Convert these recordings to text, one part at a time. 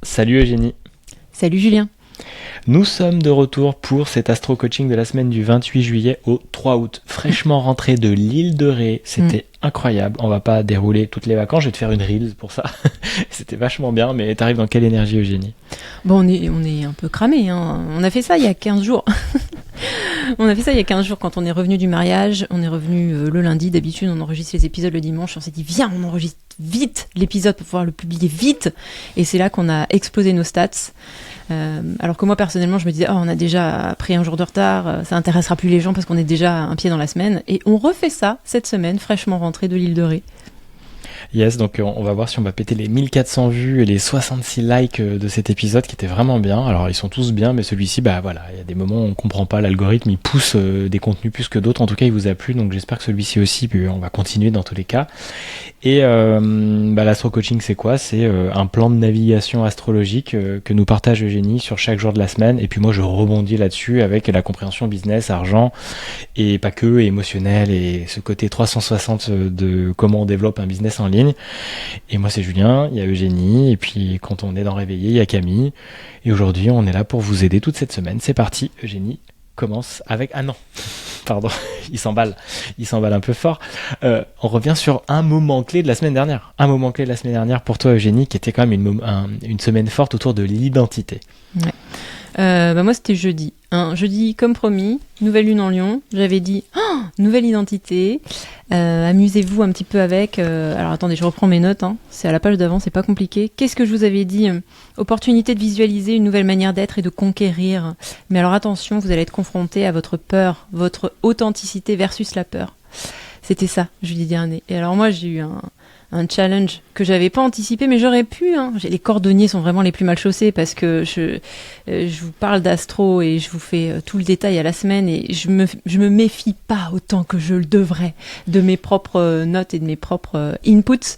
Salut Eugénie, Salut Julien. nous sommes de retour pour cet astro coaching de la semaine du 28 juillet au 3 août. Fraîchement rentré de l'île de Ré, c'était incroyable. On va pas dérouler toutes les vacances, je vais te faire une reel pour ça. C'était vachement bien, mais t'arrives dans quelle énergie Eugénie? Bon, on est un peu cramé, hein. On a fait ça il y a 15 jours. On a fait ça il y a 15 jours quand on est revenu du mariage. On est revenu le lundi. D'habitude, on enregistre les épisodes le dimanche. On s'est dit, viens, on enregistre vite l'épisode pour pouvoir le publier vite. Et c'est là qu'on a explosé nos stats. Alors que moi, personnellement, je me disais, on a déjà pris un jour de retard. Ça intéressera plus les gens parce qu'on est déjà un pied dans la semaine. Et on refait ça cette semaine, fraîchement rentré de l'île de Ré. Yes, donc on va voir si on va péter les 1400 vues et les 66 likes de cet épisode qui était vraiment bien. Alors ils sont tous bien, mais celui-ci, bah voilà, il y a des moments où on comprend pas, l'algorithme il pousse des contenus plus que d'autres. En tout cas, il vous a plu, donc j'espère que celui-ci aussi, puis on va continuer dans tous les cas. Et l'astro-coaching, c'est quoi? C'est un plan de navigation astrologique que nous partage Eugénie sur chaque jour de la semaine. Et puis moi, je rebondis là-dessus avec la compréhension business, argent, et pas que, et émotionnel, et ce côté 360 de comment on développe un business en ligne. Et moi, c'est Julien, il y a Eugénie, et puis quand on est dans Réveillé, il y a Camille. Et aujourd'hui, on est là pour vous aider toute cette semaine. C'est parti, Eugénie commence avec... Ah non, pardon, il s'emballe un peu fort. On revient sur un moment clé de la semaine dernière. Un moment clé de la semaine dernière pour toi, Eugénie, qui était quand même une semaine forte autour de l'identité. Ouais. Moi, c'était jeudi. Jeudi, comme promis, nouvelle lune en Lion. J'avais dit, nouvelle identité. Amusez-vous un petit peu avec. Alors attendez, je reprends mes notes. C'est à la page d'avant, c'est pas compliqué. Qu'est-ce que je vous avais dit? Opportunité de visualiser une nouvelle manière d'être et de conquérir. Mais alors attention, vous allez être confronté à votre peur, votre authenticité versus la peur. C'était ça, jeudi dernier. Et alors moi, j'ai eu un challenge que j'avais pas anticipé, mais j'aurais pu. Les cordonniers sont vraiment les plus mal chaussés parce que je vous parle d'astro et je vous fais tout le détail à la semaine et je me méfie pas autant que je le devrais de mes propres notes et de mes propres inputs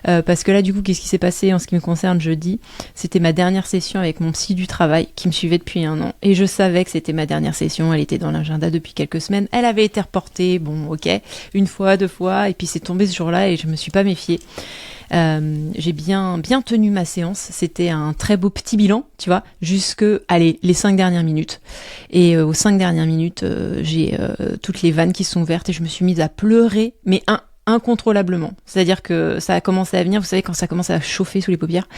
parce que là, du coup, qu'est-ce qui s'est passé en ce qui me concerne jeudi? C'était ma dernière session avec mon psy du travail qui me suivait depuis 1 an et je savais que c'était ma dernière session. Elle était dans l'agenda depuis quelques semaines. Elle avait été reportée, bon, ok, 1 fois, 2 fois, et puis c'est tombé ce jour-là et je me suis pas méfiée. J'ai bien tenu ma séance. C'était un très beau petit bilan, tu vois, jusque, les 5 dernières minutes. Et aux 5 dernières minutes, j'ai toutes les vannes qui sont ouvertes et je me suis mise à pleurer, mais incontrôlablement. C'est-à-dire que ça a commencé à venir, vous savez, quand ça commence à chauffer sous les paupières.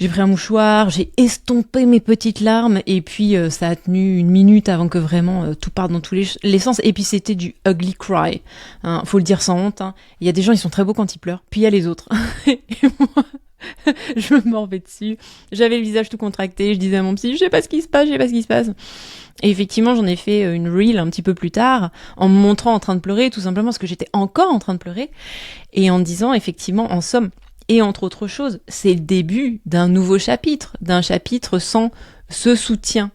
J'ai pris un mouchoir, j'ai estompé mes petites larmes et puis ça a tenu 1 minute avant que vraiment tout parte dans tous les sens. Et puis c'était du ugly cry, faut le dire sans honte. Il y a des gens, ils sont très beaux quand ils pleurent, puis il y a les autres. Et moi, je me mordais dessus. J'avais le visage tout contracté, je disais à mon psy, je sais pas ce qui se passe. Et effectivement, j'en ai fait une reel un petit peu plus tard, en me montrant en train de pleurer, tout simplement parce que j'étais encore en train de pleurer, et en disant effectivement, en somme, et entre autres choses, c'est le début d'un nouveau chapitre, d'un chapitre sans ce soutien.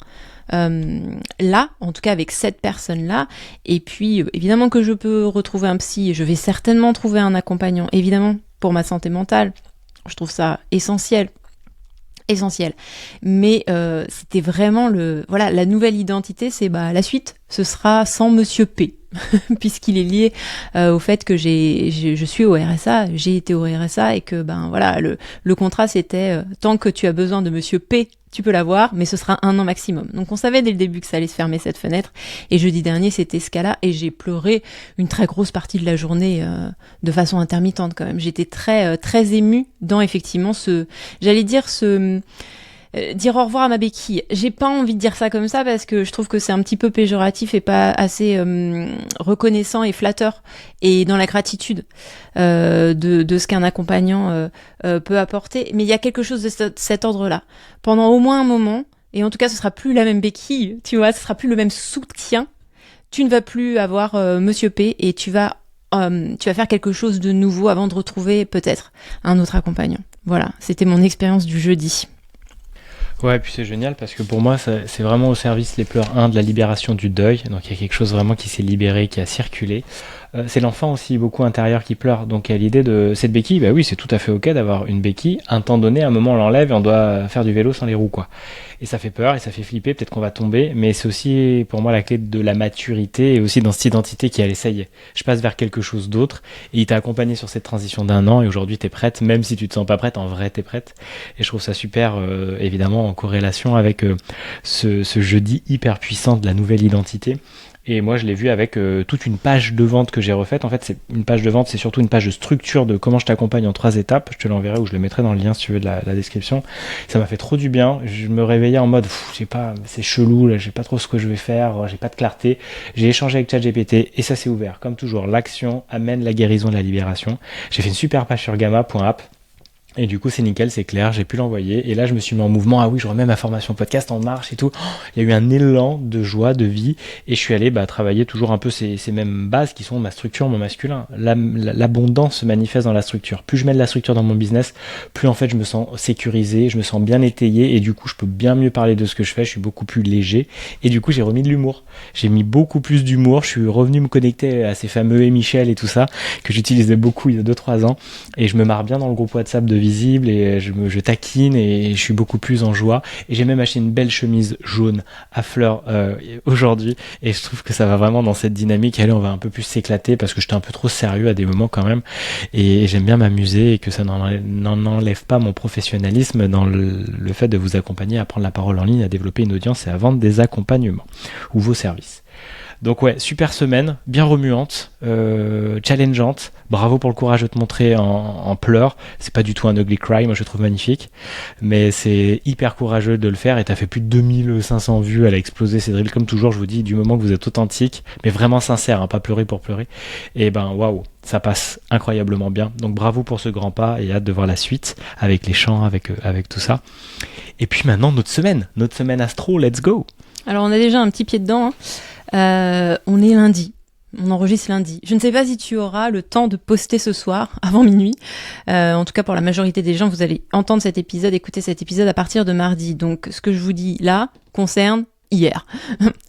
Là, en tout cas avec cette personne-là, et puis évidemment que je peux retrouver un psy, et je vais certainement trouver un accompagnant, évidemment, pour ma santé mentale. Je trouve ça essentiel. Mais c'était vraiment la nouvelle identité, c'est la suite, ce sera sans Monsieur P. Puisqu'il est lié au fait que je suis au RSA, j'ai été au RSA et que le contrat c'était tant que tu as besoin de Monsieur P, tu peux l'avoir, mais ce sera 1 an maximum. Donc on savait dès le début que ça allait se fermer cette fenêtre. Et jeudi dernier c'était ce cas-là et j'ai pleuré une très grosse partie de la journée de façon intermittente quand même. J'étais très très émue dans effectivement dire au revoir à ma béquille. J'ai pas envie de dire ça comme ça parce que je trouve que c'est un petit peu péjoratif et pas assez reconnaissant et flatteur et dans la gratitude de ce qu'un accompagnant peut apporter. Mais il y a quelque chose de cet ordre-là. Pendant au moins un moment, et en tout cas ce sera plus la même béquille, tu vois, ce sera plus le même soutien. Tu ne vas plus avoir Monsieur P et tu vas faire quelque chose de nouveau avant de retrouver peut-être un autre accompagnant. Voilà, c'était mon expérience du jeudi. Ouais, puis c'est génial parce que pour moi, c'est vraiment au service les pleurs un de la libération du deuil. Donc il y a quelque chose vraiment qui s'est libéré, qui a circulé. C'est l'enfant aussi beaucoup intérieur qui pleure. Donc il y a l'idée de cette béquille. Bah oui, c'est tout à fait ok d'avoir une béquille. Un temps donné, à un moment on l'enlève et on doit faire du vélo sans les roues, quoi. Et ça fait peur et ça fait flipper. Peut-être qu'on va tomber, mais c'est aussi pour moi la clé de la maturité et aussi dans cette identité qui allait, ça y est, je passe vers quelque chose d'autre. Et il t'a accompagné sur cette transition d'un an et aujourd'hui t'es prête, même si tu te sens pas prête, en vrai t'es prête. Et je trouve ça super, évidemment en corrélation avec ce jeudi hyper puissant de la nouvelle identité. Et moi, je l'ai vu avec toute une page de vente que j'ai refaite. En fait, c'est une page de vente, c'est surtout une page de structure de comment je t'accompagne en 3 étapes. Je te l'enverrai ou je le mettrai dans le lien si tu veux de la description. Ça m'a fait trop du bien. Je me réveillais en mode, je sais pas, c'est chelou, là, je sais pas trop ce que je vais faire, j'ai pas de clarté. J'ai échangé avec ChatGPT et ça s'est ouvert. Comme toujours, l'action amène la guérison de la libération. J'ai fait une super page sur gamma.app. Et du coup, c'est nickel, c'est clair, j'ai pu l'envoyer. Et là, je me suis mis en mouvement. Ah oui, je remets ma formation podcast en marche et tout. Il y a eu un élan de joie, de vie. Et je suis allé travailler toujours un peu ces mêmes bases qui sont ma structure, mon masculin. L'abondance se manifeste dans la structure. Plus je mets de la structure dans mon business, plus en fait, je me sens sécurisé, je me sens bien étayé. Et du coup, je peux bien mieux parler de ce que je fais. Je suis beaucoup plus léger. Et du coup, j'ai remis de l'humour. J'ai mis beaucoup plus d'humour. Je suis revenu me connecter à ces fameux et Michel et tout ça, que j'utilisais beaucoup il y a 2-3 ans. Et je me marre bien dans le groupe WhatsApp de visible et je taquine et je suis beaucoup plus en joie et j'ai même acheté une belle chemise jaune à fleurs aujourd'hui et je trouve que ça va vraiment dans cette dynamique. Allez, on va un peu plus s'éclater parce que j'étais un peu trop sérieux à des moments quand même et j'aime bien m'amuser et que ça n'en enlève pas mon professionnalisme dans le fait de vous accompagner à prendre la parole en ligne, à développer une audience et à vendre des accompagnements ou vos services. Donc ouais, super semaine, bien remuante, challengeante. Bravo pour le courage de te montrer en pleurs. C'est pas du tout un ugly cry, moi je le trouve magnifique. Mais c'est hyper courageux de le faire et t'as fait plus de 2500 vues, elle a explosé ces drills. Comme toujours, je vous dis, du moment que vous êtes authentique, mais vraiment sincère, hein, pas pleurer pour pleurer. Et waouh, ça passe incroyablement bien. Donc bravo pour ce grand pas et hâte de voir la suite avec les chants, avec tout ça. Et puis maintenant, notre semaine astro, let's go. Alors on a déjà un petit pied dedans, hein. On est lundi, on enregistre lundi. Je ne sais pas si tu auras le temps de poster ce soir, avant minuit. En tout cas, pour la majorité des gens, vous allez entendre cet épisode, écouter cet épisode à partir de mardi. Donc, ce que je vous dis là concerne hier,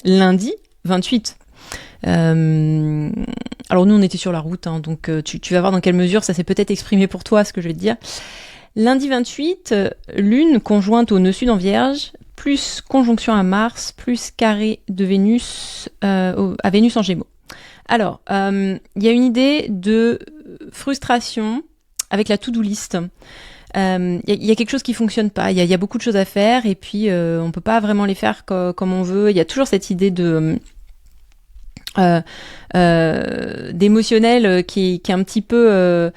lundi 28. Alors nous, on était sur la route, hein, donc tu vas voir dans quelle mesure ça s'est peut-être exprimé pour toi, ce que je vais te dire. Lundi 28, lune conjointe au nœud sud en Vierge, plus conjonction à Mars, plus carré de Vénus à Vénus en Gémeaux. Alors, il y a une idée de frustration avec la to-do list. Il y a quelque chose qui fonctionne pas. Il y a beaucoup de choses à faire et puis on peut pas vraiment les faire comme on veut. Il y a toujours cette idée de d'émotionnel qui est un petit peu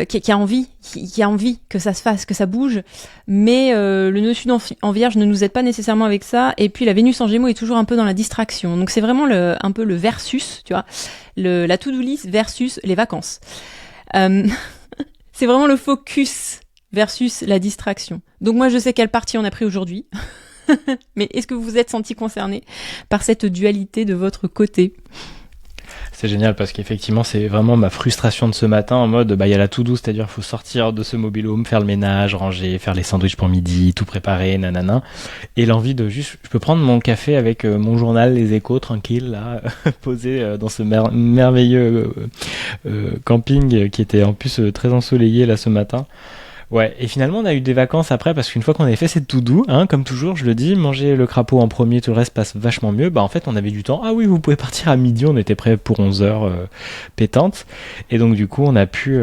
qui a envie que ça se fasse, que ça bouge, mais le nœud sud en Vierge ne nous aide pas nécessairement avec ça, et puis la Vénus en Gémeaux est toujours un peu dans la distraction, donc c'est vraiment un peu le versus, tu vois, la to-do list versus les vacances. C'est vraiment le focus versus la distraction. Donc moi je sais quelle partie on a pris aujourd'hui. Mais est-ce que vous vous êtes senti concerné par cette dualité de votre côté ? C'est génial parce qu'effectivement c'est vraiment ma frustration de ce matin en mode il y a la to-do, c'est-à-dire il faut sortir de ce mobil-home, faire le ménage, ranger, faire les sandwichs pour midi, tout préparer, nanana, et l'envie de juste, je peux prendre mon café avec mon journal Les Échos tranquille là, posé dans ce merveilleux camping qui était en plus très ensoleillé là ce matin. Ouais, et finalement on a eu des vacances après parce qu'une fois qu'on avait fait cette to-do, hein, comme toujours je le dis, manger le crapaud en premier, tout le reste passe vachement mieux, en fait on avait du temps. Ah oui, vous pouvez partir à midi, on était prêt pour 11h pétante, et donc du coup on a pu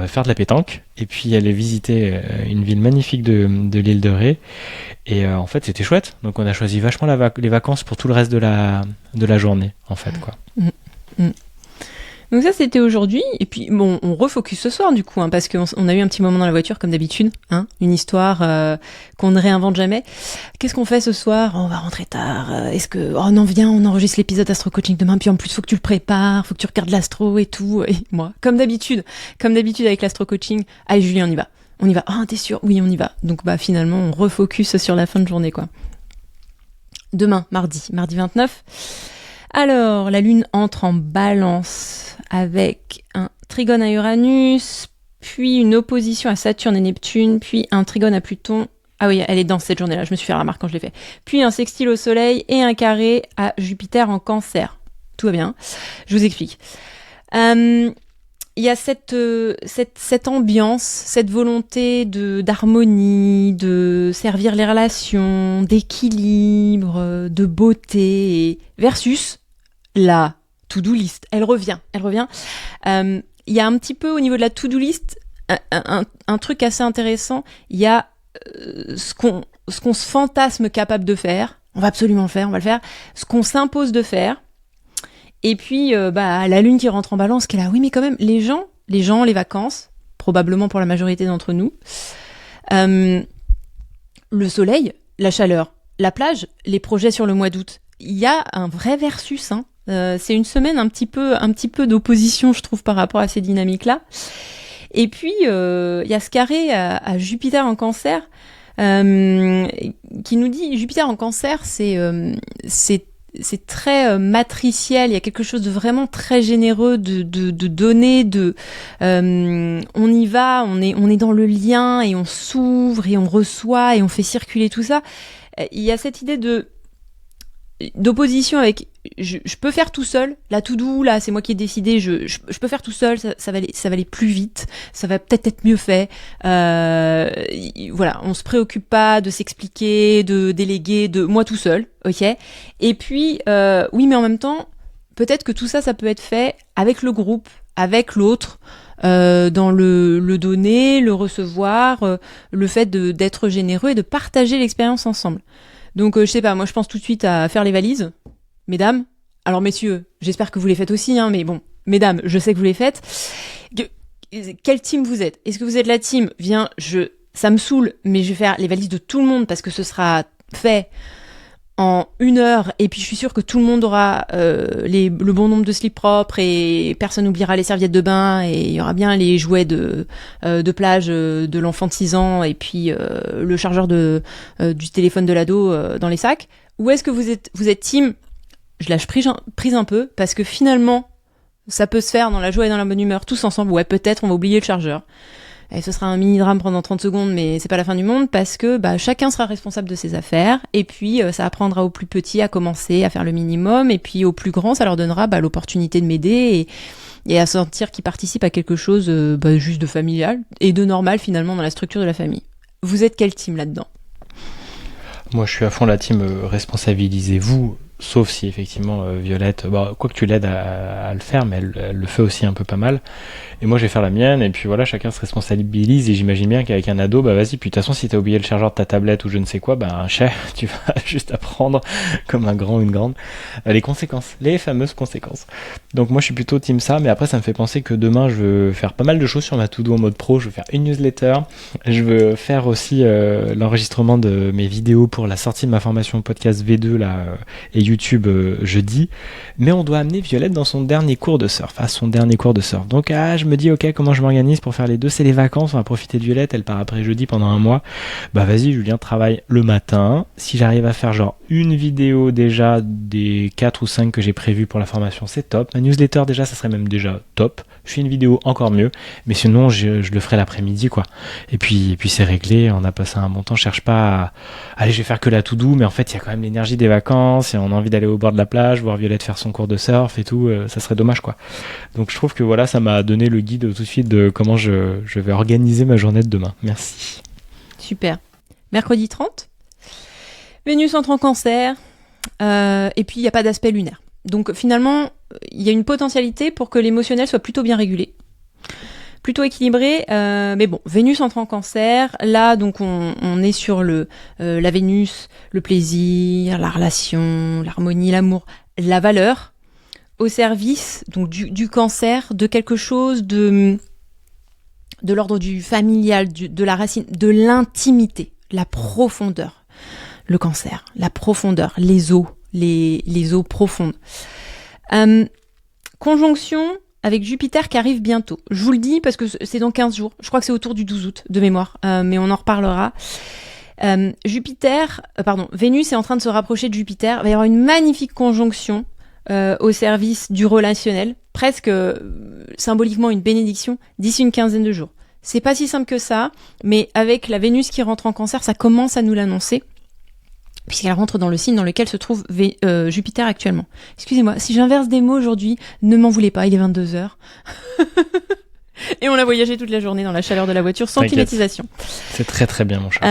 faire de la pétanque et puis aller visiter une ville magnifique de l'île de Ré, et en fait c'était chouette, donc on a choisi vachement les vacances pour tout le reste de la journée en fait quoi. Donc ça c'était aujourd'hui, et puis bon, on refocus ce soir du coup, hein, parce qu'on a eu un petit moment dans la voiture comme d'habitude, hein, une histoire qu'on ne réinvente jamais. Qu'est-ce qu'on fait ce soir ? On va rentrer tard, est-ce que... Oh non, viens, on enregistre l'épisode Astro Coaching demain, puis en plus faut que tu le prépares, faut que tu regardes l'astro et tout, et moi, comme d'habitude avec l'Astro Coaching, allez Julie, on y va, ah t'es sûr ? Oui, on y va. Donc finalement on refocus sur la fin de journée quoi. Demain, mardi 29. Alors, la Lune entre en Balance avec un trigone à Uranus, puis une opposition à Saturne et Neptune, puis un trigone à Pluton Ah oui, elle est dense cette journée-là, je me suis fait la remarque quand je l'ai fait. Puis un sextile au soleil et un carré à Jupiter en Cancer. Tout va bien. Je vous explique. Il y a cette ambiance, cette volonté d'harmonie, de servir les relations, d'équilibre, de beauté, versus la to-do list. Elle revient. Il y a un petit peu au niveau de la to-do list un truc assez intéressant. Il y a ce qu'on se fantasme capable de faire. On va absolument le faire, on va le faire. Ce qu'on s'impose de faire. Et puis, la lune qui rentre en balance, qui est là. Oui, mais quand même, les gens, les vacances, probablement pour la majorité d'entre nous, le soleil, la chaleur, la plage, les projets sur le mois d'août. Il y a un vrai versus, hein. C'est une semaine un petit peu d'opposition, je trouve, par rapport à ces dynamiques-là. Et puis, il y a ce carré à Jupiter en Cancer qui nous dit, Jupiter en Cancer, c'est très matriciel, il y a quelque chose de vraiment très généreux, de donner, on y va, on est dans le lien et on s'ouvre et on reçoit et on fait circuler tout ça. Il y a cette idée d'opposition avec je peux faire tout seul, la to-do, là, c'est moi qui ai décidé, je peux faire tout seul, ça va aller plus vite, ça va peut-être être mieux fait. Voilà, on se préoccupe pas de s'expliquer, de déléguer, de moi tout seul, ok. Et puis, oui, mais en même temps, peut-être que tout ça, ça peut être fait avec le groupe, avec l'autre, dans le donner, le recevoir, le fait d'être généreux et de partager l'expérience ensemble. Donc, je sais pas, moi je pense tout de suite à faire les valises, mesdames. Alors messieurs, j'espère que vous les faites aussi, hein, mais bon, mesdames, je sais que vous les faites. Quelle team vous êtes ? Est-ce que vous êtes la team ? Ça me saoule, mais je vais faire les valises de tout le monde parce que ce sera fait en 1 heure, et puis je suis sûre que tout le monde aura le bon nombre de slips propres et personne n'oubliera les serviettes de bain et il y aura bien les jouets de plage de l'enfant de 6 ans et puis le chargeur du téléphone de l'ado dans les sacs. Ou est-ce que vous êtes team je lâche prise un peu parce que finalement ça peut se faire dans la joie et dans la bonne humeur tous ensemble. Ouais, peut-être on va oublier le chargeur. Et ce sera un mini-drame pendant 30 secondes, mais c'est pas la fin du monde parce que chacun sera responsable de ses affaires et puis ça apprendra aux plus petits à commencer à faire le minimum et puis aux plus grands, ça leur donnera l'opportunité de m'aider et à sentir qu'ils participent à quelque chose juste de familial et de normal finalement dans la structure de la famille. Vous êtes quel team là-dedans ? Moi, je suis à fond la team responsabilisez-vous, sauf si effectivement Violette, quoi que tu l'aides à le faire, mais elle le fait aussi un peu pas mal. Et moi, je vais faire la mienne, et puis voilà, chacun se responsabilise, et j'imagine bien qu'avec un ado, vas-y, puis de toute façon, si t'as oublié le chargeur de ta tablette ou je ne sais quoi, tu vas juste apprendre, comme un grand ou une grande, les conséquences, les fameuses conséquences. Donc moi, je suis plutôt team ça, mais après, ça me fait penser que demain, je veux faire pas mal de choses sur ma to-do en mode pro, je veux faire une newsletter, je veux faire aussi l'enregistrement de mes vidéos pour la sortie de ma formation podcast V2, là, et YouTube jeudi, mais on doit amener Violette dans son dernier cours de surf, donc je me dis ok, comment je m'organise pour faire les deux, c'est les vacances, on va profiter de Violette, elle part après jeudi pendant 1 mois, vas-y Julien, travaille le matin, si j'arrive à faire genre une vidéo déjà des 4 ou 5 que j'ai prévues pour la formation, c'est top, ma newsletter déjà, ça serait même déjà top, je fais une vidéo encore mieux, mais sinon je le ferai l'après-midi quoi, et puis c'est réglé, on a passé un bon temps, je cherche pas allez, je vais faire que la to-do, mais en fait il y a quand même l'énergie des vacances et on a envie d'aller au bord de la plage, voir Violette faire son cours de surf et tout, ça serait dommage quoi. Donc je trouve que voilà, ça m'a donné le guide tout de suite de comment je vais organiser ma journée de demain. Merci. Super. Mercredi 30, Vénus entre en Cancer, et puis il n'y a pas d'aspect lunaire. Donc finalement, il y a une potentialité pour que l'émotionnel soit plutôt bien régulé, plutôt équilibré, mais bon, Vénus entre en Cancer, là donc on est sur la Vénus, le plaisir, la relation, l'harmonie, l'amour, la valeur, au service donc du Cancer, de quelque chose de l'ordre du familial, de la racine, de l'intimité, la profondeur, le Cancer, la profondeur, les eaux profondes. Conjonction avec Jupiter qui arrive bientôt. Je vous le dis parce que c'est dans 15 jours. Je crois que c'est autour du 12 août de mémoire, mais on en reparlera. Vénus est en train de se rapprocher de Jupiter. Il va y avoir une magnifique conjonction au service du relationnel, presque symboliquement une bénédiction d'ici une quinzaine de jours. c'est pas si simple que ça, mais avec la Vénus qui rentre en Cancer, ça commence à nous l'annoncer, puisqu'elle rentre dans le signe dans lequel se trouve Jupiter actuellement. Excusez-moi, si j'inverse des mots aujourd'hui, ne m'en voulez pas, il est 22h. Et on a voyagé toute la journée dans la chaleur de la voiture sans climatisation. C'est très très bien, mon chat.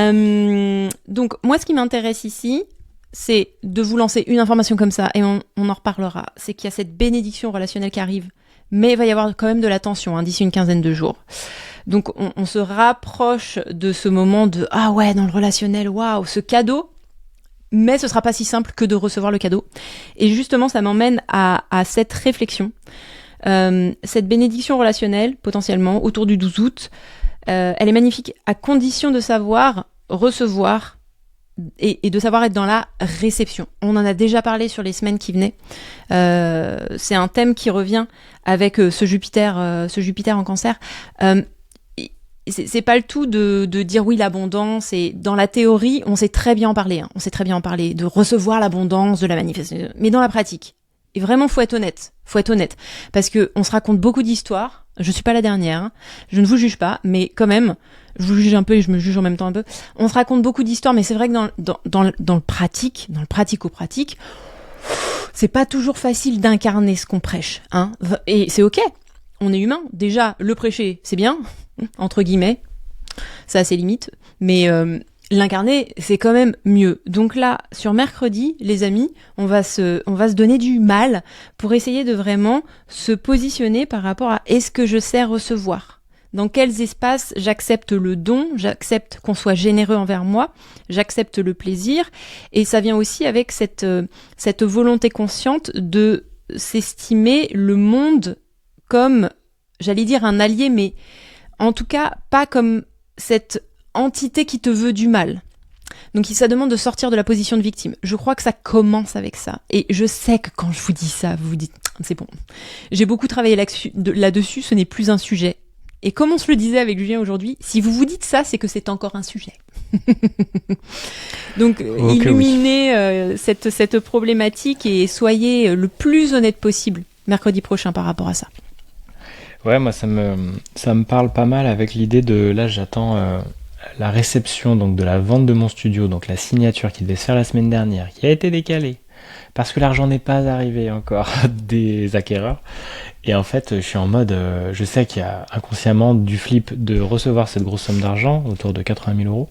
Donc, moi, ce qui m'intéresse ici, c'est de vous lancer une information comme ça, et on en reparlera. C'est qu'il y a cette bénédiction relationnelle qui arrive, mais il va y avoir quand même de la tension d'ici une quinzaine de jours. Donc, on se rapproche de ce moment de « Ah ouais, dans le relationnel, waouh, ce cadeau !» Mais ce sera pas si simple que de recevoir le cadeau. Et justement, ça m'emmène à cette réflexion. Cette bénédiction relationnelle, potentiellement, autour du 12 août, elle est magnifique à condition de savoir recevoir et de savoir être dans la réception. On en a déjà parlé sur les semaines qui venaient. C'est un thème qui revient avec ce Jupiter en Cancer. C'est pas le tout de dire oui, l'abondance, et dans la théorie, on sait très bien en parler. On sait très bien en parler, de recevoir l'abondance, de la manifestation. Mais dans la pratique, et vraiment, faut être honnête. Parce que on se raconte beaucoup d'histoires. Je suis pas la dernière. Je ne vous juge pas, mais quand même, je vous juge un peu et je me juge en même temps un peu. On se raconte beaucoup d'histoires, mais c'est vrai que dans le pratico-pratique, c'est pas toujours facile d'incarner ce qu'on prêche, hein. Et c'est ok. On est humain. Déjà, le prêcher, c'est bien, entre guillemets. Ça a ses limites. Mais l'incarner, c'est quand même mieux. Donc là, sur mercredi, les amis, on va se donner du mal pour essayer de vraiment se positionner par rapport à est-ce que je sais recevoir ? Dans quels espaces j'accepte le don, j'accepte qu'on soit généreux envers moi, j'accepte le plaisir. Et ça vient aussi avec cette volonté consciente de s'estimer le monde comme, j'allais dire un allié, mais en tout cas pas comme cette entité qui te veut du mal. Donc ça demande de sortir de la position de victime. Je crois que ça commence avec ça. Et je sais que quand je vous dis ça, vous vous dites, c'est bon. J'ai beaucoup travaillé là-dessus, ce n'est plus un sujet. Et comme on se le disait avec Julien aujourd'hui, si vous vous dites ça, c'est que c'est encore un sujet. Donc illuminez cette problématique et soyez le plus honnête possible mercredi prochain par rapport à ça. Ouais, moi ça me parle pas mal avec l'idée de, là j'attends la réception donc de la vente de mon studio, donc la signature qui devait se faire la semaine dernière, qui a été décalée parce que l'argent n'est pas arrivé encore des acquéreurs. Et en fait, je suis en mode, je sais qu'il y a inconsciemment du flip de recevoir cette grosse somme d'argent, autour de 80 000 euros,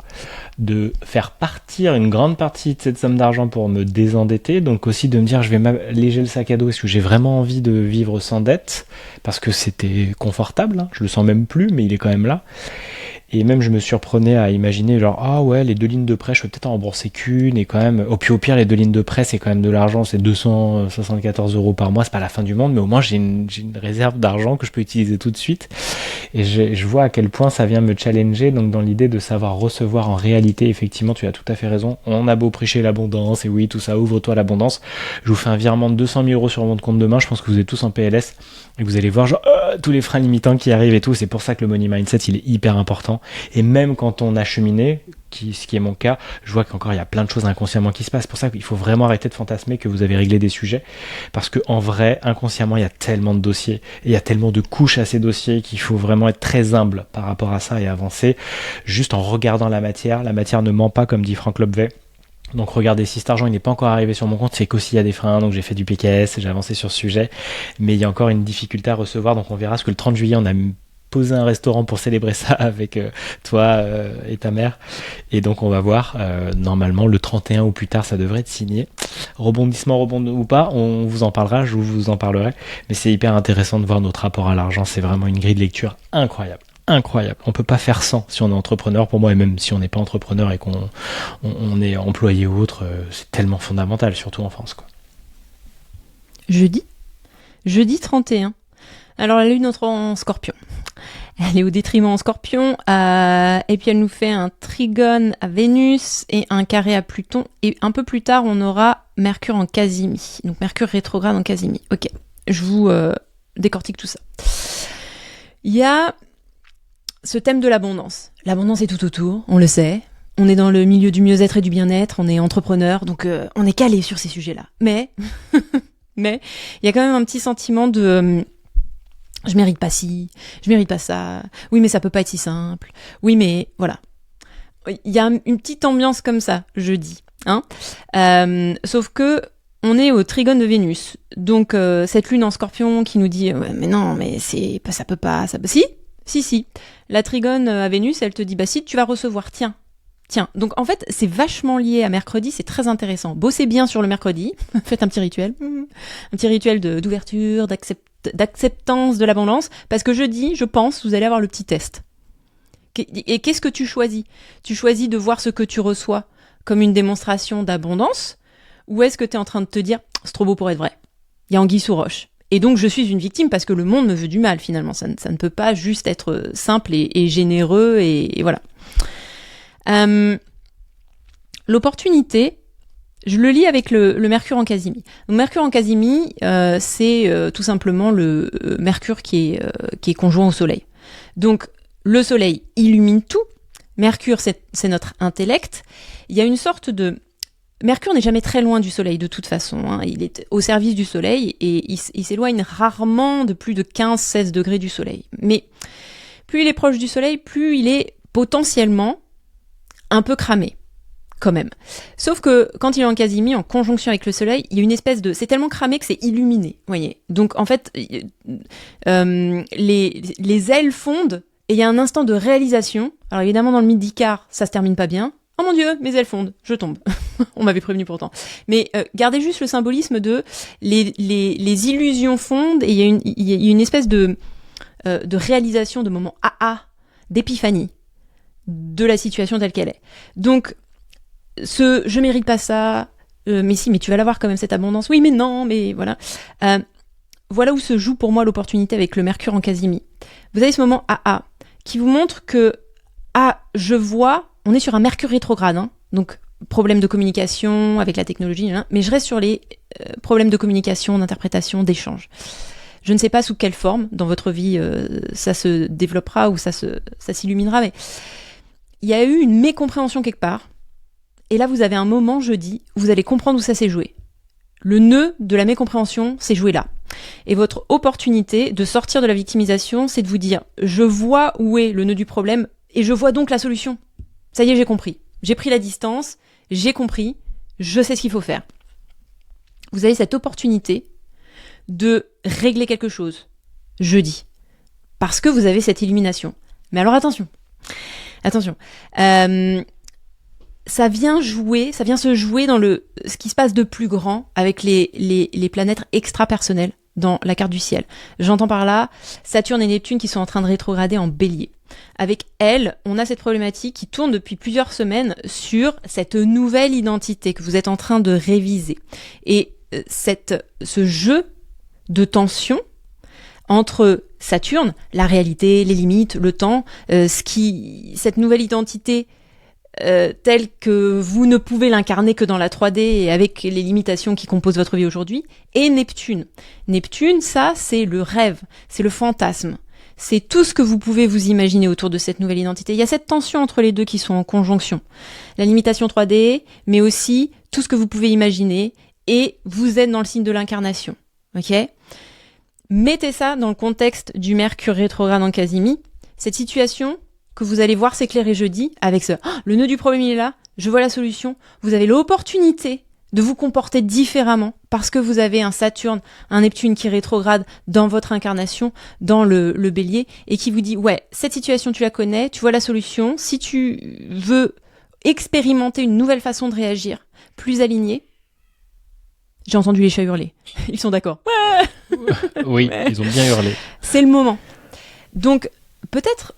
de faire partir une grande partie de cette somme d'argent pour me désendetter, donc aussi de me dire je vais m'alléger le sac à dos, est-ce que j'ai vraiment envie de vivre sans dette, parce que c'était confortable, hein, je le sens même plus, mais il est quand même là. Et même je me surprenais à imaginer genre ah ouais, les 2 lignes de prêt je peux peut-être en rembourser qu'une, et quand même au pire les 2 lignes de prêt c'est quand même de l'argent, c'est 274 euros par mois, c'est pas la fin du monde, mais au moins j'ai une réserve d'argent que je peux utiliser tout de suite. Et je vois à quel point ça vient me challenger, donc dans l'idée de savoir recevoir en réalité. Effectivement tu as tout à fait raison, on a beau prêcher l'abondance, et oui tout ça, ouvre-toi à l'abondance, je vous fais un virement de 200 000 euros sur mon compte demain, je pense que vous êtes tous en PLS et vous allez voir genre tous les freins limitants qui arrivent et tout. C'est pour ça que le money mindset il est hyper important. Et même quand on a cheminé, ce qui est mon cas, je vois qu'encore il y a plein de choses inconsciemment qui se passent. C'est pour ça qu'il faut vraiment arrêter de fantasmer que vous avez réglé des sujets, parce que en vrai, inconsciemment, il y a tellement de dossiers et il y a tellement de couches à ces dossiers qu'il faut vraiment être très humble par rapport à ça et avancer juste en regardant la matière. La matière ne ment pas, comme dit Franck Lobvet. Donc regardez, si cet argent il n'est pas encore arrivé sur mon compte, c'est qu'aussi il y a des freins, donc j'ai fait du PKS, j'ai avancé sur ce sujet, mais il y a encore une difficulté à recevoir, donc on verra ce que le 30 juillet on a posé un restaurant pour célébrer ça avec toi et ta mère, et donc on va voir, normalement le 31 ou plus tard ça devrait être signé. Rebondissement ou pas, on vous en parlera, je vous en parlerai, mais c'est hyper intéressant de voir notre rapport à l'argent, c'est vraiment une grille de lecture incroyable. On peut pas faire sans si on est entrepreneur, pour moi, et même si on n'est pas entrepreneur et qu'on est employé ou autre, c'est tellement fondamental, surtout en France, quoi. Jeudi 31. Alors la lune entre en Scorpion. Elle est au détriment en Scorpion, et puis elle nous fait un trigone à Vénus et un carré à Pluton, et un peu plus tard on aura Mercure en Casimi, donc Mercure rétrograde en Casimi. Ok, je vous décortique tout ça. Il y a ce thème de l'abondance. L'abondance est tout autour, on le sait. On est dans le milieu du mieux-être et du bien-être, on est entrepreneur, donc on est calé sur ces sujets-là. Mais il y a quand même un petit sentiment de je mérite pas ci, je mérite pas ça, oui mais ça peut pas être si simple, oui mais voilà. Il y a une petite ambiance comme ça, jeudi. Hein, sauf que on est au trigone de Vénus. Donc cette lune en Scorpion qui nous dit ouais, mais non, mais ça peut pas, ça peut... Si. La trigone à Vénus, elle te dit bah si tu vas recevoir, tiens. Donc en fait, c'est vachement lié à mercredi, c'est très intéressant. Bossez bien sur le mercredi, faites un petit rituel d'ouverture, d'acceptance de l'abondance, parce que jeudi, je pense, vous allez avoir le petit test. Et qu'est-ce que tu choisis ? Tu choisis de voir ce que tu reçois comme une démonstration d'abondance, ou est-ce que tu es en train de te dire « c'est trop beau pour être vrai, il y a anguille sous roche ». Et donc je suis une victime parce que le monde me veut du mal finalement, ça ne peut pas juste être simple et généreux et voilà. L'opportunité, je le lis avec le Mercure en Casimie. Donc Mercure en Casimie, c'est tout simplement le Mercure qui est conjoint au Soleil. Donc le Soleil illumine tout. Mercure, c'est notre intellect. Il y a une sorte de... Mercure n'est jamais très loin du Soleil de toute façon. Hein. Il est au service du Soleil et il s'éloigne rarement de plus de 15-16 degrés du Soleil. Mais plus il est proche du Soleil, plus il est potentiellement un peu cramé, quand même. Sauf que quand il est en Casimie, en conjonction avec le Soleil, il y a une espèce de... C'est tellement cramé que c'est illuminé, voyez. Donc en fait, les ailes fondent et il y a un instant de réalisation. Alors évidemment, dans le mythe d'Icare, ça se termine pas bien. Oh mon Dieu, mes ailes fondent, je tombe. On m'avait prévenu pourtant. Mais gardez juste le symbolisme de les illusions fondent et il y a une espèce de réalisation, de moment d'épiphanie de la situation telle qu'elle est. Donc, je mérite pas ça, mais si, mais tu vas l'avoir quand même cette abondance. Oui, mais non, mais voilà. Voilà où se joue pour moi l'opportunité avec le Mercure en Casimie. Vous avez ce moment qui vous montre que, je vois, on est sur un Mercure rétrograde, hein, donc problème de communication avec la technologie, hein, mais je reste sur les problèmes de communication, d'interprétation, d'échange. Je ne sais pas sous quelle forme dans votre vie ça se développera ou ça s'illuminera, mais il y a eu une mécompréhension quelque part, et là vous avez un moment jeudi où vous allez comprendre où ça s'est joué. Le nœud de la mécompréhension s'est joué là. Et votre opportunité de sortir de la victimisation, c'est de vous dire « je vois où est le nœud du problème et je vois donc la solution. Ça y est, j'ai compris. J'ai pris la distance, j'ai compris, je sais ce qu'il faut faire. » Vous avez cette opportunité de régler quelque chose jeudi, parce que vous avez cette illumination. Mais alors attention, ça vient se jouer dans ce qui se passe de plus grand avec les planètes extra-personnelles dans la carte du ciel. J'entends par là Saturne et Neptune qui sont en train de rétrograder en Bélier. Avec elles, on a cette problématique qui tourne depuis plusieurs semaines sur cette nouvelle identité que vous êtes en train de réviser. Et ce jeu de tension entre Saturne, la réalité, les limites, le temps, cette nouvelle identité telle que vous ne pouvez l'incarner que dans la 3D et avec les limitations qui composent votre vie aujourd'hui, et Neptune. Neptune, ça, c'est le rêve, c'est le fantasme. C'est tout ce que vous pouvez vous imaginer autour de cette nouvelle identité. Il y a cette tension entre les deux qui sont en conjonction. La limitation 3D, mais aussi tout ce que vous pouvez imaginer, et vous êtes dans le signe de l'incarnation. Ok ? Mettez ça dans le contexte du Mercure rétrograde en Casimie. Cette situation que vous allez voir s'éclairer jeudi avec le nœud du problème il est là, je vois la solution. Vous avez l'opportunité de vous comporter différemment parce que vous avez un Saturne, un Neptune qui rétrograde dans votre incarnation, dans le Bélier, et qui vous dit ouais, cette situation tu la connais, tu vois la solution. Si tu veux expérimenter une nouvelle façon de réagir, plus alignée, j'ai entendu les chats hurler. Ils sont d'accord. Ouais. Oui, ils ont bien hurlé. C'est le moment. Donc, peut-être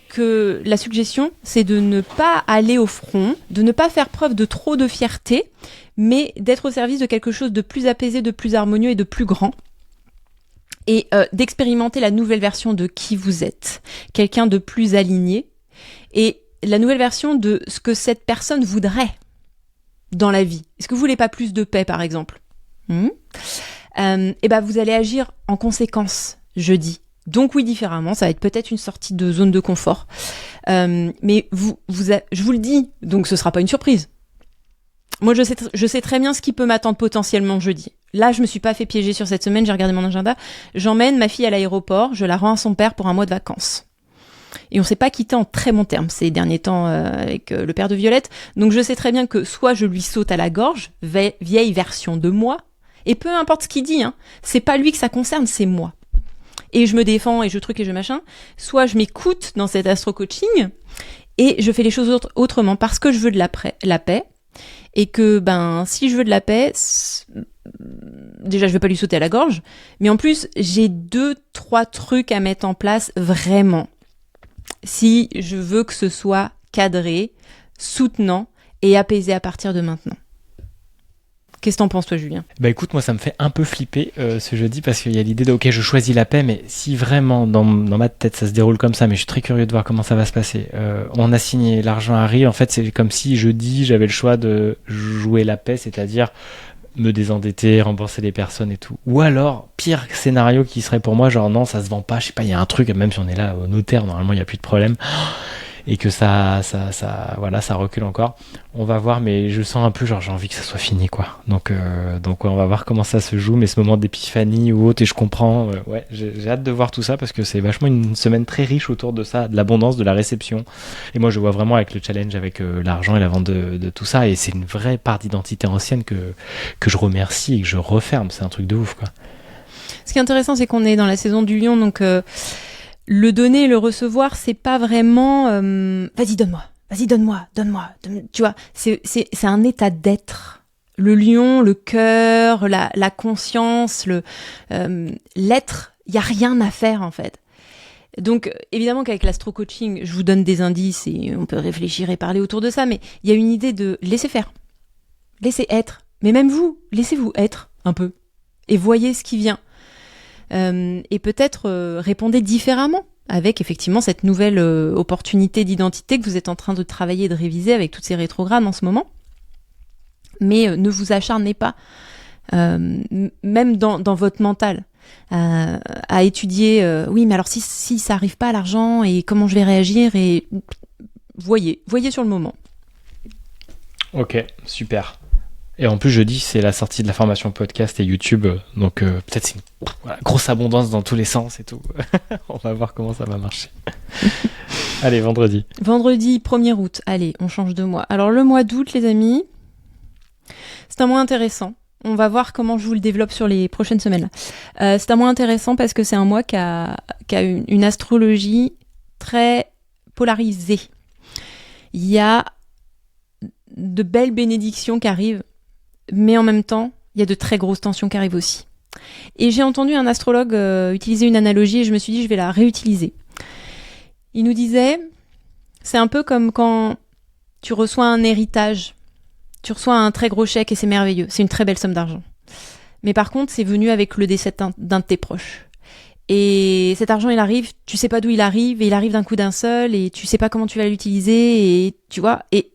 que la suggestion, c'est de ne pas aller au front, de ne pas faire preuve de trop de fierté, mais d'être au service de quelque chose de plus apaisé, de plus harmonieux et de plus grand. Et d'expérimenter la nouvelle version de qui vous êtes. Quelqu'un de plus aligné. Et la nouvelle version de ce que cette personne voudrait dans la vie. Est-ce que vous voulez pas plus de paix, par exemple ? Et ben vous allez agir en conséquence jeudi. Donc oui, différemment, ça va être peut-être une sortie de zone de confort. Mais je vous le dis, donc ce sera pas une surprise. Moi, je sais très bien ce qui peut m'attendre potentiellement jeudi. là, je me suis pas fait piéger sur cette semaine, j'ai regardé mon agenda. J'emmène ma fille à l'aéroport, je la rends à son père pour un mois de vacances. Et on s'est pas quitté en très bons termes ces derniers temps avec le père de Violette. Donc je sais très bien que soit je lui saute à la gorge, vieille version de moi, et peu importe ce qu'il dit, hein, c'est pas lui que ça concerne, c'est moi. Et je me défends et je truc et je machin. Soit je m'écoute dans cet astro-coaching et je fais les choses autrement parce que je veux de la paix. Et que, si je veux de la paix, déjà, je vais pas lui sauter à la gorge. Mais en plus, j'ai 2-3 trucs à mettre en place vraiment. Si je veux que ce soit cadré, soutenant et apaisé à partir de maintenant. Qu'est-ce que t'en penses, toi, Julien ? Bah écoute, moi ça me fait un peu flipper ce jeudi parce qu'il y a l'idée de ok, je choisis la paix, mais si vraiment dans ma tête ça se déroule comme ça, mais je suis très curieux de voir comment ça va se passer. On a signé, l'argent arrive, en fait c'est comme si jeudi j'avais le choix de jouer la paix, c'est-à-dire me désendetter, rembourser les personnes et tout. Ou alors, pire scénario qui serait pour moi, genre non, ça se vend pas, je sais pas, il y a un truc, même si on est là au notaire, normalement il n'y a plus de problème. Et que ça recule encore. On va voir, mais je sens un peu genre j'ai envie que ça soit fini, quoi. Donc ouais, on va voir comment ça se joue, mais ce moment d'épiphanie ou autre, et je comprends. Ouais, j'ai hâte de voir tout ça parce que c'est vachement une semaine très riche autour de ça, de l'abondance, de la réception. Et moi, je vois vraiment avec le challenge, avec l'argent et la vente de tout ça, et c'est une vraie part d'identité ancienne que je remercie et que je referme. C'est un truc de ouf, quoi. Ce qui est intéressant, c'est qu'on est dans la saison du lion, donc le donner et le recevoir, c'est pas vraiment vas-y donne-moi, tu vois, c'est un état d'être. Le lion, le cœur, la conscience, l'être, il y a rien à faire en fait. Donc évidemment qu'avec l'astro-coaching, je vous donne des indices et on peut réfléchir et parler autour de ça, mais il y a une idée de laisser faire, laisser être. Mais même vous, laissez-vous être un peu et voyez ce qui vient. Et peut-être répondez différemment avec effectivement cette nouvelle opportunité d'identité que vous êtes en train de travailler et de réviser avec toutes ces rétrogrades en ce moment. Mais ne vous acharnez pas, même dans votre mental, à étudier, oui mais alors si ça arrive pas à l'argent et comment je vais réagir, et voyez sur le moment. Ok, super. Et en plus, jeudi, c'est la sortie de la formation podcast et YouTube. Donc, peut-être c'est une grosse abondance dans tous les sens et tout. On va voir comment ça va marcher. Allez, vendredi. Vendredi 1er août. Allez, on change de mois. Alors, le mois d'août, les amis, c'est un mois intéressant. On va voir comment je vous le développe sur les prochaines semaines. C'est un mois intéressant parce que c'est un mois qui a une astrologie très polarisée. Il y a de belles bénédictions qui arrivent. Mais en même temps, il y a de très grosses tensions qui arrivent aussi. Et j'ai entendu un astrologue utiliser une analogie et je me suis dit, je vais la réutiliser. Il nous disait, c'est un peu comme quand tu reçois un héritage. Tu reçois un très gros chèque et c'est merveilleux. C'est une très belle somme d'argent. Mais par contre, c'est venu avec le décès d'un de tes proches. Et cet argent, il arrive, tu sais pas d'où il arrive, et il arrive d'un coup d'un seul, et tu sais pas comment tu vas l'utiliser, et tu vois, et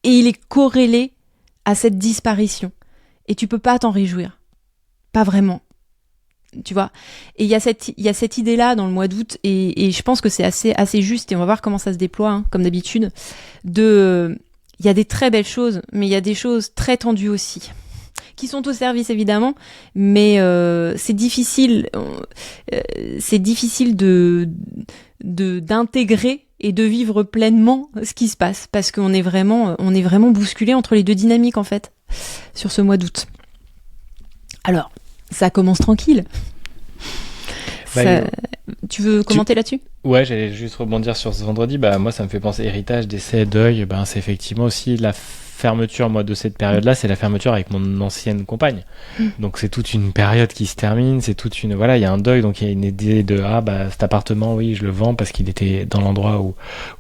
il est corrélé à cette disparition. Et tu peux pas t'en réjouir. Pas vraiment. Tu vois. Et il y a cette idée-là dans le mois d'août, et je pense que c'est assez juste, et on va voir comment ça se déploie, hein, comme d'habitude. Il y a des très belles choses, mais il y a des choses très tendues aussi, qui sont au service évidemment, mais c'est difficile d'intégrer et de vivre pleinement ce qui se passe, parce qu'on est vraiment bousculé entre les deux dynamiques en fait sur ce mois d'août. Alors, ça commence tranquille. Tu veux commenter là-dessus ? Ouais, j'allais juste rebondir sur ce vendredi. Moi, ça me fait penser héritage, décès, deuil. C'est effectivement aussi la fermeture, moi, de cette période-là, c'est la fermeture avec mon ancienne compagne. Donc, c'est toute une période qui se termine, c'est toute une... Voilà, il y a un deuil, donc il y a une idée de, cet appartement, oui, je le vends parce qu'il était dans l'endroit où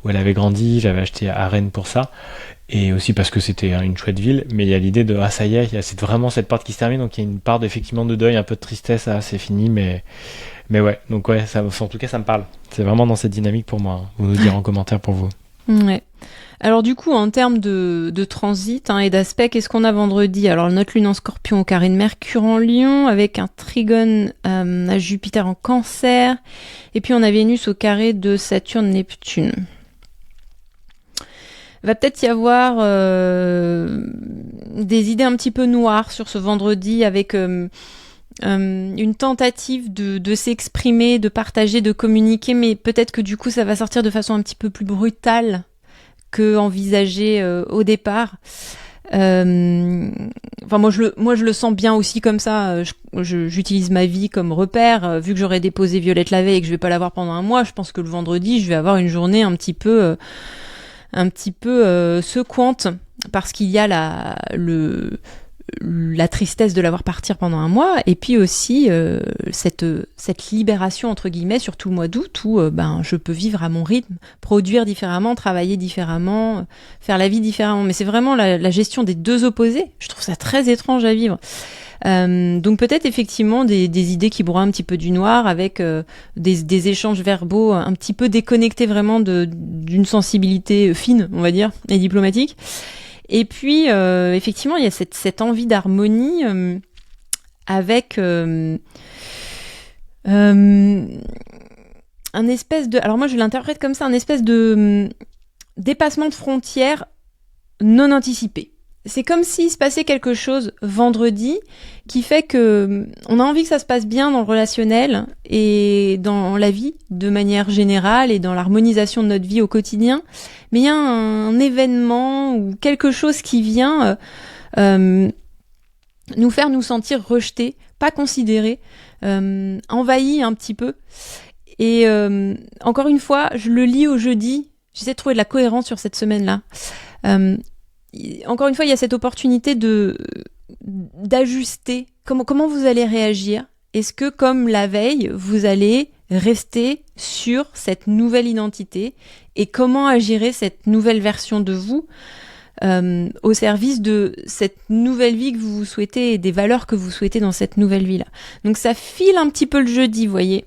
elle avait grandi, j'avais acheté à Rennes pour ça, et aussi parce que c'était une chouette ville, mais il y a l'idée de, ça y est, il y a vraiment cette porte qui se termine, donc il y a une part effectivement de deuil, un peu de tristesse, c'est fini, mais ouais, donc ouais, ça, en tout cas, ça me parle. C'est vraiment dans cette dynamique pour moi, hein. Vous nous direz en commentaire pour vous. Ouais. Alors du coup, en termes de transit et d'aspect, qu'est-ce qu'on a vendredi ? Alors notre lune en Scorpion au carré de Mercure en Lion, avec un trigone à Jupiter en Cancer, et puis on a Vénus au carré de Saturne-Neptune. Va peut-être y avoir des idées un petit peu noires sur ce vendredi avec une tentative de s'exprimer, de partager, de communiquer, mais peut-être que du coup ça va sortir de façon un petit peu plus brutale que envisagé au départ. Enfin moi je le sens bien aussi comme ça. J'utilise ma vie comme repère. Vu que j'aurais déposé Violette la veille et que je vais pas la voir pendant un mois, je pense que le vendredi je vais avoir une journée un petit peu secouante parce qu'il y a la tristesse de la voir partir pendant un mois et puis aussi cette libération entre guillemets sur tout le mois d'août où je peux vivre à mon rythme, produire différemment, travailler différemment, faire la vie différemment. Mais c'est vraiment la gestion des deux opposés. Je trouve ça très étrange à vivre. Donc peut-être effectivement des idées qui broient un petit peu du noir avec des échanges verbaux un petit peu déconnectés vraiment d'une sensibilité fine, on va dire, et diplomatique. Et puis, effectivement, il y a cette envie d'harmonie avec un espèce de... Alors moi, je l'interprète comme ça, un espèce de dépassement de frontières non anticipé. C'est comme s'il se passait quelque chose vendredi qui fait que on a envie que ça se passe bien dans le relationnel et dans la vie de manière générale et dans l'harmonisation de notre vie au quotidien. Mais il y a un événement ou quelque chose qui vient nous faire nous sentir rejetés, pas considérés, envahis un petit peu. Et encore une fois, je le lis au jeudi. J'essaie de trouver de la cohérence sur cette semaine-là. Encore une fois, il y a cette opportunité d'ajuster. Comment vous allez réagir ? Est-ce que, comme la veille, vous allez rester sur cette nouvelle identité et comment agirez cette nouvelle version de vous au service de cette nouvelle vie que vous vous souhaitez et des valeurs que vous souhaitez dans cette nouvelle vie-là. Donc ça file un petit peu le jeudi, vous voyez,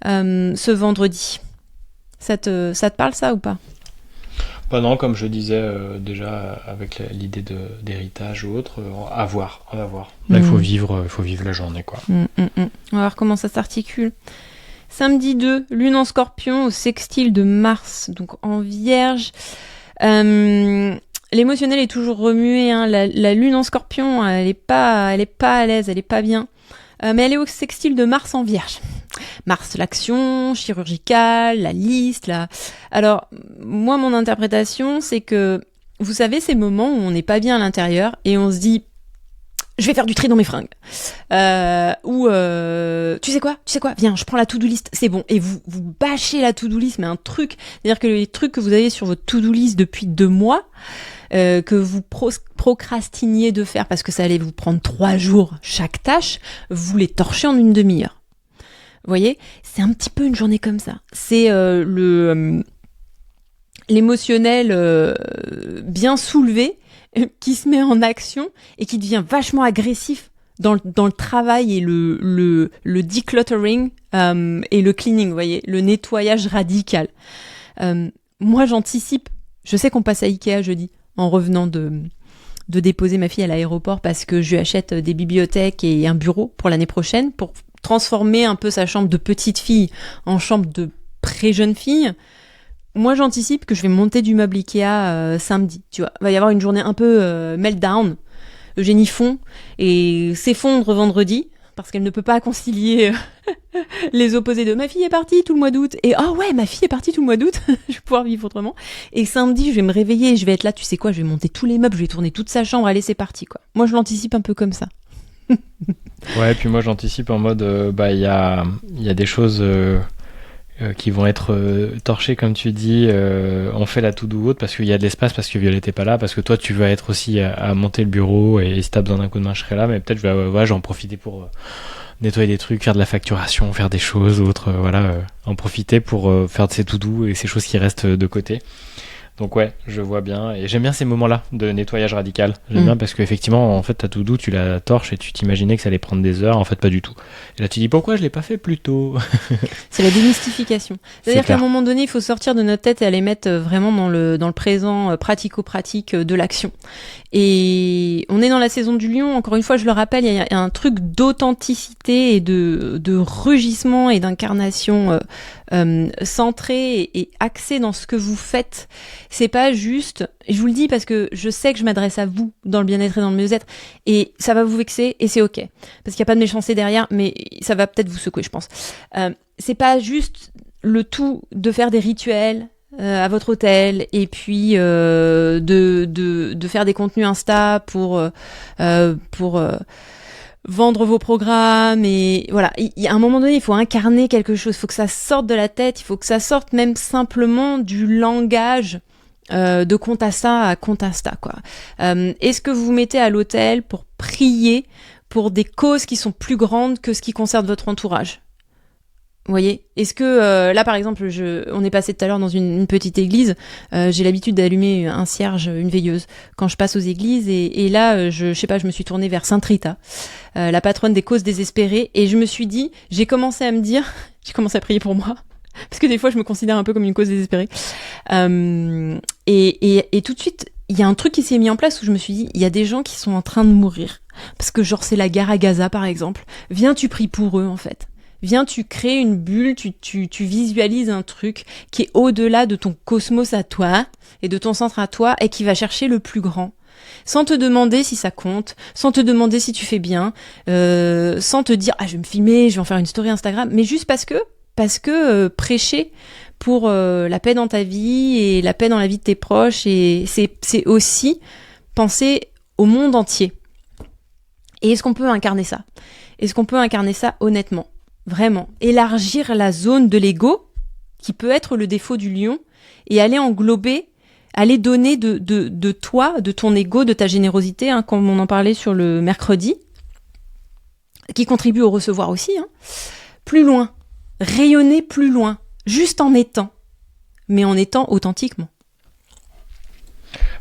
ce vendredi. Ça te parle ça ou pas ? Bah non, comme je disais déjà avec l'idée d'héritage ou autre, à voir, on va voir. Là, il faut vivre la journée, quoi. On va voir comment ça s'articule. Samedi 2, lune en scorpion au sextile de Mars, donc en vierge. L'émotionnel est toujours remué, hein. La lune en scorpion, elle est pas à l'aise, elle est pas bien. Mais elle est au sextile de Mars en vierge. Mars, l'action chirurgicale, la liste, Alors, moi, mon interprétation, c'est que, vous savez, ces moments où on n'est pas bien à l'intérieur et on se dit, je vais faire du tri dans mes fringues. Tu sais quoi, viens, je prends la to-do list, c'est bon. Et vous bâchez la to-do list, mais un truc, c'est-à-dire que les trucs que vous avez sur votre to-do list depuis 2 mois, que vous procrastiniez de faire parce que ça allait vous prendre 3 jours chaque tâche, vous les torchez en une demi-heure. Vous voyez, c'est un petit peu une journée comme ça. C'est l'émotionnel bien soulevé qui se met en action et qui devient vachement agressif dans le travail et le decluttering et le cleaning, vous voyez, le nettoyage radical. Moi, j'anticipe. Je sais qu'on passe à Ikea jeudi en revenant de déposer ma fille à l'aéroport parce que je lui achète des bibliothèques et un bureau pour l'année prochaine pour transformer un peu sa chambre de petite fille en chambre de pré-jeune fille. Moi, j'anticipe que je vais monter du meuble Ikea samedi. Tu vois, il va y avoir une journée un peu meltdown. Eugénie fond et s'effondre vendredi parce qu'elle ne peut pas concilier les opposés de ma fille est partie tout le mois d'août et ouais, ma fille est partie tout le mois d'août, je vais pouvoir vivre autrement. Et samedi, je vais me réveiller et je vais être là, tu sais quoi, je vais monter tous les meubles, je vais tourner toute sa chambre, allez, c'est parti quoi. Moi, je l'anticipe un peu comme ça. Ouais, et puis moi j'anticipe en mode il y a des choses qui vont être torchées comme tu dis, on fait la to-do haute parce qu'il y a de l'espace, parce que Violette est pas là, parce que toi tu vas être aussi à monter le bureau et si t'as besoin d'un coup de main je serai là, mais peut-être j'en profiter pour nettoyer des trucs, faire de la facturation, faire des choses autres, en profiter pour faire de ces to-do et ces choses qui restent de côté. Donc ouais, je vois bien, et j'aime bien ces moments-là de nettoyage radical. J'aime bien parce qu'effectivement, en fait, ta to-do, tu la torches et tu t'imaginais que ça allait prendre des heures, en fait pas du tout. Et là tu dis pourquoi je l'ai pas fait plus tôt. C'est la démystification. C'est-à-dire qu'à un moment donné, il faut sortir de notre tête et aller mettre vraiment dans le présent pratico-pratique de l'action. Et on On est dans la saison du lion, encore une fois, je le rappelle, il y a un truc d'authenticité et de rugissement et d'incarnation centré et axé dans ce que vous faites. C'est pas juste, et je vous le dis parce que je sais que je m'adresse à vous dans le bien-être et dans le mieux-être, et ça va vous vexer, et c'est ok. Parce qu'il n'y a pas de méchanceté derrière, mais ça va peut-être vous secouer, je pense. C'est pas juste le tout de faire des rituels à votre hôtel et puis de faire des contenus Insta pour vendre vos programmes, et voilà. À un moment donné, il faut incarner quelque chose, il faut que ça sorte de la tête, il faut que ça sorte même simplement du langage de compte Insta à compte Insta, quoi. Est-ce que vous vous mettez à l'hôtel pour prier pour des causes qui sont plus grandes que ce qui concerne votre entourage? Vous voyez, est-ce que là par exemple, on est passé tout à l'heure dans une petite église, j'ai l'habitude d'allumer un cierge, une veilleuse quand je passe aux églises, et là je sais pas, je me suis tournée vers Sainte Rita, la patronne des causes désespérées, et je me suis dit, j'ai commencé à prier pour moi, parce que des fois je me considère un peu comme une cause désespérée, et tout de suite il y a un truc qui s'est mis en place où je me suis dit, il y a des gens qui sont en train de mourir, parce que genre c'est la guerre à Gaza par exemple, viens tu pries pour eux en fait. Viens, tu crées une bulle, tu visualises un truc qui est au-delà de ton cosmos à toi et de ton centre à toi, et qui va chercher le plus grand. Sans te demander si ça compte, sans te demander si tu fais bien, sans te dire « Ah, je vais me filmer, je vais en faire une story Instagram », mais juste parce que prêcher pour la paix dans ta vie et la paix dans la vie de tes proches, et c'est aussi penser au monde entier. Et est-ce qu'on peut incarner ça ? Est-ce qu'on peut incarner ça honnêtement ? Vraiment, élargir la zone de l'ego, qui peut être le défaut du lion, et aller englober, aller donner de toi, de ton ego, de ta générosité, hein, comme on en parlait sur le mercredi, qui contribue au recevoir aussi, hein. Plus loin, rayonner plus loin, juste en étant, mais en étant authentiquement.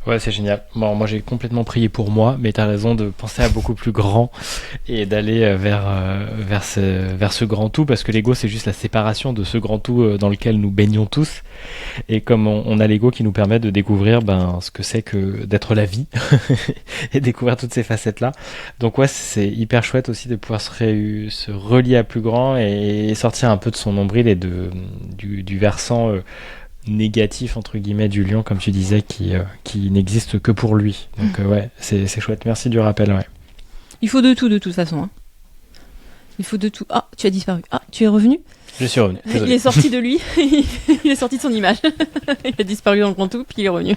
Ouais, c'est génial. Bon, moi, j'ai complètement prié pour moi, mais t'as raison de penser à beaucoup plus grand et d'aller vers ce grand tout, parce que l'ego, c'est juste la séparation de ce grand tout dans lequel nous baignons tous. Et comme on a l'ego qui nous permet de découvrir ce que c'est que d'être la vie et découvrir toutes ces facettes-là. Donc ouais, c'est hyper chouette aussi de pouvoir se relier à plus grand et sortir un peu de son nombril et du versant négatif entre guillemets du lion, comme tu disais, qui n'existe que pour lui. Donc ouais, c'est chouette. Merci du rappel. Ouais. Il faut de tout, de toute façon, hein. Il faut de tout. Ah, tu as disparu. Ah, tu es revenu ? Je suis revenu. Désolé. Il est sorti de lui. Il est sorti de son image. Il a disparu dans le grand tout, puis il est revenu.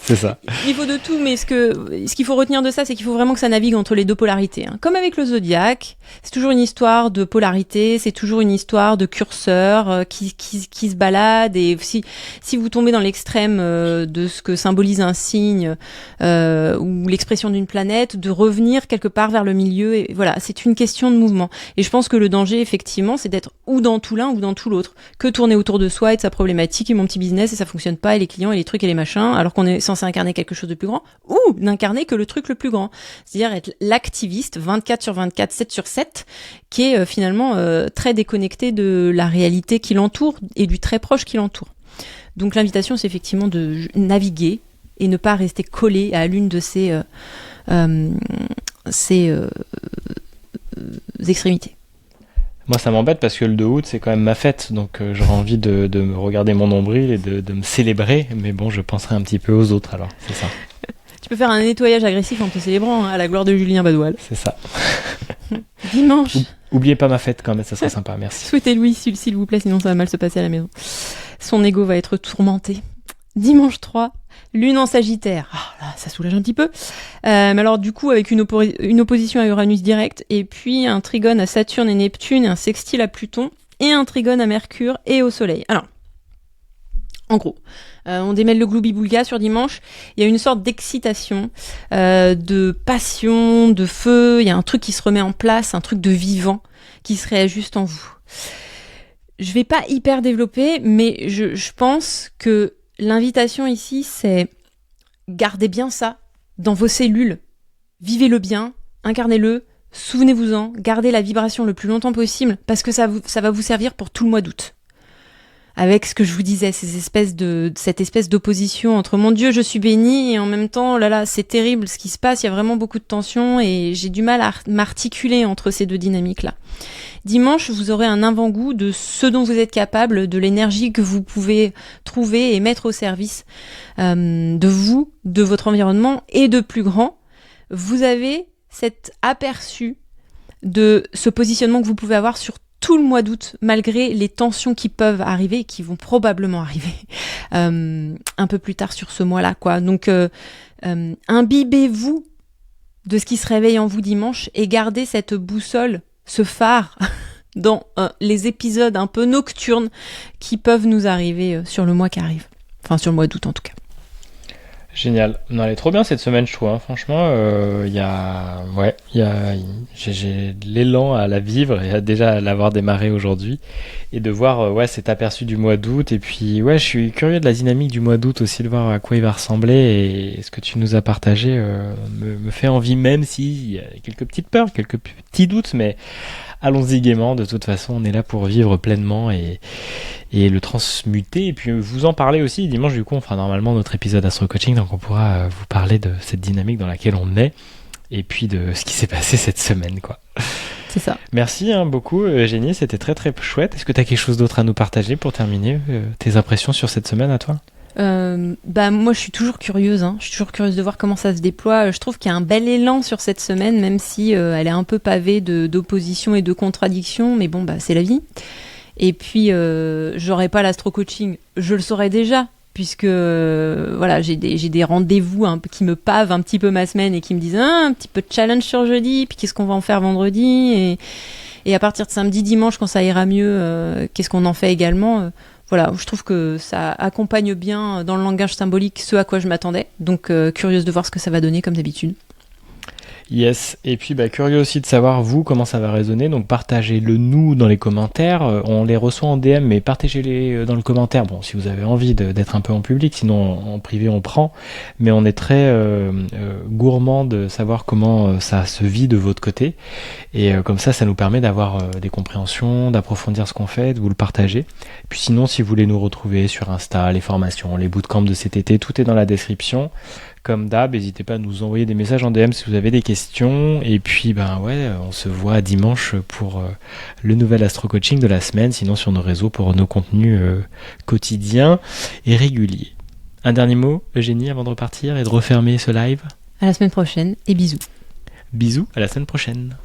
C'est ça. Il faut de tout, mais ce qu'il faut retenir de ça, c'est qu'il faut vraiment que ça navigue entre les deux polarités, hein. Comme avec le zodiaque, c'est toujours une histoire de polarité, c'est toujours une histoire de curseur qui se balade, et si vous tombez dans l'extrême de ce que symbolise un signe ou l'expression d'une planète, de revenir quelque part vers le milieu, et voilà, c'est une question de mouvement. Et je pense que le danger, effectivement, c'est d'être ou dans tout l'un ou dans tout l'autre, que tourner autour de soi et de sa problématique et mon petit business, et ça fonctionne pas, et les clients et les trucs et les machins, alors qu'on est censé incarner quelque chose de plus grand, ou n'incarner que le truc le plus grand. C'est-à-dire être l'activiste 24/24, 7/7, qui est finalement très déconnecté de la réalité qui l'entoure et du très proche qui l'entoure. Donc l'invitation, c'est effectivement de naviguer et ne pas rester collé à l'une de ces extrémités. Moi, ça m'embête parce que le 2 août, c'est quand même ma fête, donc j'aurais envie de me regarder mon nombril et de me célébrer, mais bon, je penserai un petit peu aux autres, alors, c'est ça. Tu peux faire un nettoyage agressif en te célébrant, hein, à la gloire de Julien Badoil. C'est ça. Dimanche. Oubliez pas ma fête quand même, ça serait sympa, merci. Souhaitez-lui, s'il vous plaît, sinon ça va mal se passer à la maison. Son ego va être tourmenté. Dimanche 3, Lune en Sagittaire. Ah là, ça soulage un petit peu. Mais alors du coup, avec une opposition à Uranus direct, et puis un trigone à Saturne et Neptune, un sextile à Pluton, et un trigone à Mercure et au Soleil. Alors, en gros, on démêle le gloubi-boulga sur dimanche. Il y a une sorte d'excitation, de passion, de feu. Il y a un truc qui se remet en place, un truc de vivant qui se réajuste en vous. Je vais pas hyper développer, mais je pense que l'invitation ici, c'est gardez bien ça dans vos cellules. Vivez-le bien, incarnez-le, souvenez-vous-en, gardez la vibration le plus longtemps possible, parce que ça va vous servir pour tout le mois d'août. avec ce que je vous disais, cette espèce d'opposition entre mon Dieu, je suis béni, et en même temps, oh là là, c'est terrible ce qui se passe, il y a vraiment beaucoup de tension, et j'ai du mal à m'articuler entre ces deux dynamiques-là. Dimanche, vous aurez un avant-goût de ce dont vous êtes capable, de l'énergie que vous pouvez trouver et mettre au service de vous, de votre environnement, et de plus grand. Vous avez cet aperçu de ce positionnement que vous pouvez avoir sur tout le mois d'août, malgré les tensions qui peuvent arriver et qui vont probablement arriver un peu plus tard sur ce mois-là, quoi. Donc, imbibez-vous de ce qui se réveille en vous dimanche et gardez cette boussole, ce phare dans les épisodes un peu nocturnes qui peuvent nous arriver sur le mois qui arrive. Enfin, sur le mois d'août en tout cas. Génial. Non, elle est trop bien cette semaine, je trouve. Hein. Franchement, j'ai de l'élan à la vivre et déjà à l'avoir démarré aujourd'hui et de voir cet aperçu du mois d'août. Et puis, je suis curieux de la dynamique du mois d'août aussi, de voir à quoi il va ressembler. Et ce que tu nous as partagé me fait envie, même s'il y a quelques petites peurs, quelques petits doutes, mais allons-y gaiement. De toute façon, on est là pour vivre pleinement et le transmuter, et puis vous en parler aussi. Dimanche, du coup, on fera normalement notre épisode Astro Coaching, donc on pourra vous parler de cette dynamique dans laquelle on est, et puis de ce qui s'est passé cette semaine, quoi. C'est ça. Merci beaucoup, Eugénie, c'était très très chouette. Est-ce que tu as quelque chose d'autre à nous partager pour terminer, tes impressions sur cette semaine à toi ? Moi je suis toujours curieuse, je suis toujours curieuse de voir comment ça se déploie. Je trouve qu'il y a un bel élan sur cette semaine, même si elle est un peu pavée d'opposition et de contradictions, mais bon, c'est la vie. Et puis, j'aurais pas l'astro-coaching, je le saurais déjà, puisque j'ai des rendez-vous qui me pavent un petit peu ma semaine et qui me disent un petit peu de challenge sur jeudi, puis qu'est-ce qu'on va en faire vendredi, et à partir de samedi, dimanche, quand ça ira mieux, qu'est-ce qu'on en fait également. Je trouve que ça accompagne bien dans le langage symbolique ce à quoi je m'attendais, donc curieuse de voir ce que ça va donner comme d'habitude. Yes, et puis curieux aussi de savoir vous comment ça va résonner, donc partagez-le nous dans les commentaires, on les reçoit en DM mais partagez-les dans le commentaire, bon si vous avez envie d'être un peu en public, sinon en privé on prend, mais on est très gourmand de savoir comment ça se vit de votre côté, et comme ça nous permet d'avoir des compréhensions, d'approfondir ce qu'on fait, de vous le partager. Et puis sinon si vous voulez nous retrouver sur Insta, les formations, les bootcamps de cet été, tout est dans la description. Comme d'hab, n'hésitez pas à nous envoyer des messages en DM si vous avez des questions. Et puis, on se voit dimanche pour le nouvel Astro Coaching de la semaine. Sinon, sur nos réseaux pour nos contenus quotidiens et réguliers. Un dernier mot, Eugénie, avant de repartir et de refermer ce live ? À la semaine prochaine et bisous. Bisous, à la semaine prochaine.